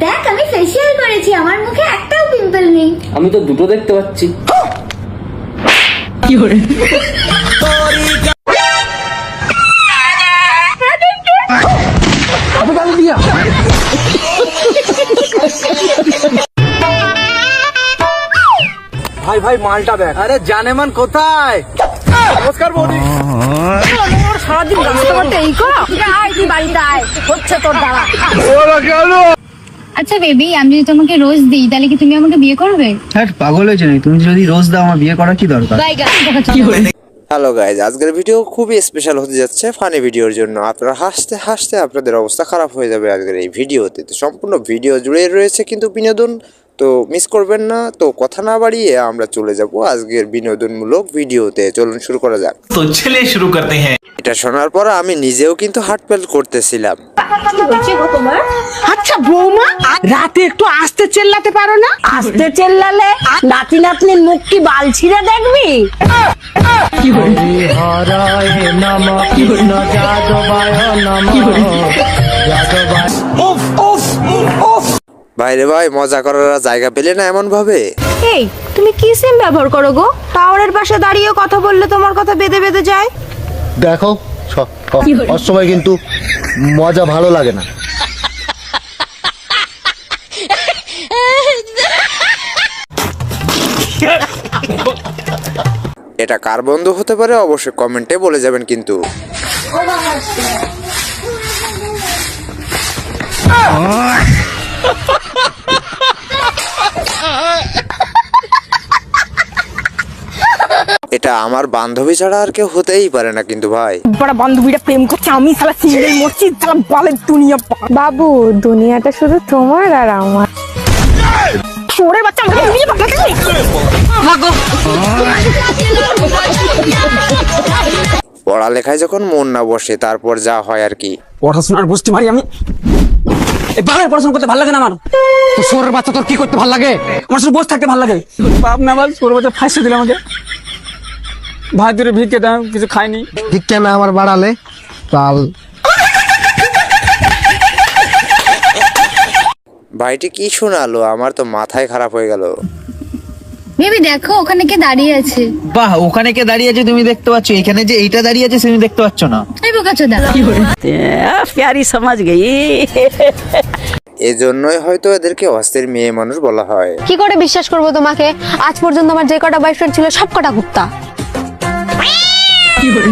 দেখ আমি ফেসিয়াল করেছি, আমার মুখে একটাও পিম্পল নেই। আমি তো দুটো দেখতে পাচ্ছি। কি করে ভাই ভাই মালটা দেখ। আরে জানেমান কোথায়? নমস্কার বৌদি। সারাদিন রাস্তা করতে এই করো? আয় তুই বাড়িতে আয়, হচ্ছে তোর দ্বারা। আচ্ছা বেবি, আমি যদি তোমাকে রোজ দিই তাহলে কি তুমি আমাকে বিয়ে করবে? হ্যাঁ পাগল হয়েছে নাকি? তুমি যদি রোজ দাও আমার বিয়ে করার কি দরকার? কি করে? হ্যালো গাইজ, আজকের ভিডিও খুবই স্পেশাল হতে যাচ্ছে ফানি ভিডিওর জন্য। আপনারা হাসতে হাসতে আপনাদের অবস্থা খারাপ হয়ে যাবে আজকের এই ভিডিওতে। তো সম্পূর্ণ ভিডিও জুড়ে রয়েছে কিন্তু বিনোদন, তো মিস করবেন না। তো কথা না বাড়িয়ে আমরা চলে যাব আজকের বিনোদনমূলক ভিডিওতে। চলুন শুরু করা যাক। তো চলিए शुरू करते हैं। এটা শোনার পর আমি নিজেও কিন্তু হার্টফেল করতেছিলাম। আচ্ছা বৌমা, রাতে একটু আস্তে চেল্লাতে পারো না? আস্তে চেল্লালে নাতি নাতনির মুখ কি বাল ছিঁড়ে দেখবি? কি করে? ভাইরে ভাই, মজা করার জায়গা পেলে না এমন ভাবে। এই তুমি কি সিম ব্যবহার করো গো? টাওয়ারের পাশে দাঁড়িয়ে কথা বললে তোমার কথা বেঁধে বেঁধে যায়। দেখো অসময় কিন্তু মজা ভালো লাগে না। এটা কার বন্ধু হতে পারে অবশ্যই কমেন্টে বলে যাবেন কিন্তু। এটা আমার বান্ধবী ছাড়া আর কেউ হতেই পারে না কিন্তু ভাই। বড় বান্ধবীটা প্রেম করছে, আমি শালা সিঙ্গেল মরছি, শালা বালের দুনিয়া। বাবু, দুনিয়াটা শুধু তোমার আর আমার। ওরে বাচ্চা, আমাকে নিয়ে পাঠাতে ভাগো। পড়ালেখায় যখন মন না বসে তারপর যা হয় আর কি। পড়াশোনার বুঝতে পারি আমি। এই বাবার পড়াশোনা করতে ভালো লাগে না আমার। তো সোরের বাচ্চা তোর কি করতে ভালো লাগে? আমার শুধু বসে থাকতে ভালো লাগে। বাপ না আমার সোরের বাচ্চা ফাঁসে দিলে আমাকে। ভাই দূরে ভিক্ষে দাও, কিছু খাইনি। ভিক্ষা না আমার বাড়ালে তাল। ভাইটি কি শোনালো, আমার তো মাথায় খারাপ হয়ে গেল। বেবি দেখো ওখানে কে দাঁড়িয়ে আছে। বাহ, ওখানে কে দাঁড়িয়ে আছে তুমি দেখতে পাচ্ছ? এখানে যে এইটা দাঁড়িয়ে আছে তুমি দেখতে পাচ্ছ না? এই বোকাচোদা। প্যারি সমাজ গই। এজন্যই হয়তো এদেরকে অস্থির মেয়ে মানুষ বলা হয়। কি করে বিশ্বাস করবো তোমাকে? আজ পর্যন্ত আমার যে কটা বয়ফ্রেন্ড ছিল সব কটা কুত্তা। কি করে?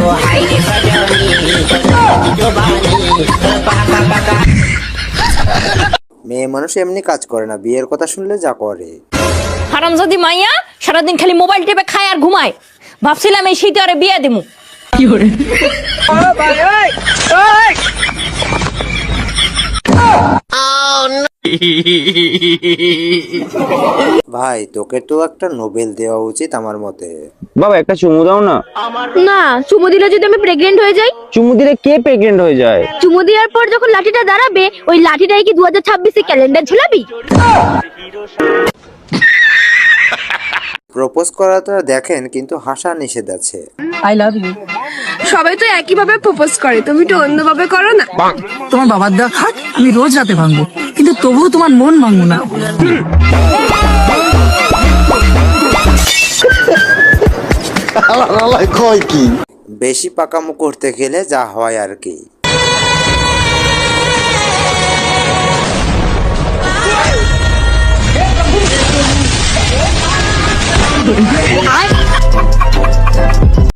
মেয়ে মানুষ এমনি কাজ করে না, বিয়ের কথা শুনলে যা করে। হারামজাদি মাইয়া সারাদিন খালি মোবাইল টিপে খায় আর ঘুমায়। ভাবছিলাম এই শীতে আরে বিয়ে দিমু। কি করে? ভাই তোকে তো একটা নোবেল দেওয়া উচিত আমার মতে। বাবা একটা চুমু দাও না। না, চুমু দিলে যদি আমি প্রেগনেন্ট হয়ে যাই? চুমু দিলে কে প্রেগনেন্ট হয়ে যায়? চুমু দেওয়ার পর যখন লাঠিটা দাঁড়াবে, ওই লাঠিটাই কি 2026 ক্যালেন্ডার ঝুলাবি? প্রপোজ করাটা দেখেন কিন্তু হাসা নিষেধ আছে। I love you. সবাই তো একই ভাবে প্রপোজ করে, তুমি তো অন্যভাবে করো না। তোমার বাবার দেওয়া খাট আমি রোজ রাতে ভাঙবো, কিন্তু তবুও তোমার মন ভাঙবো না। কয় কি বেশি পাকামো করতে গেলে যা হয় আর কি। আয়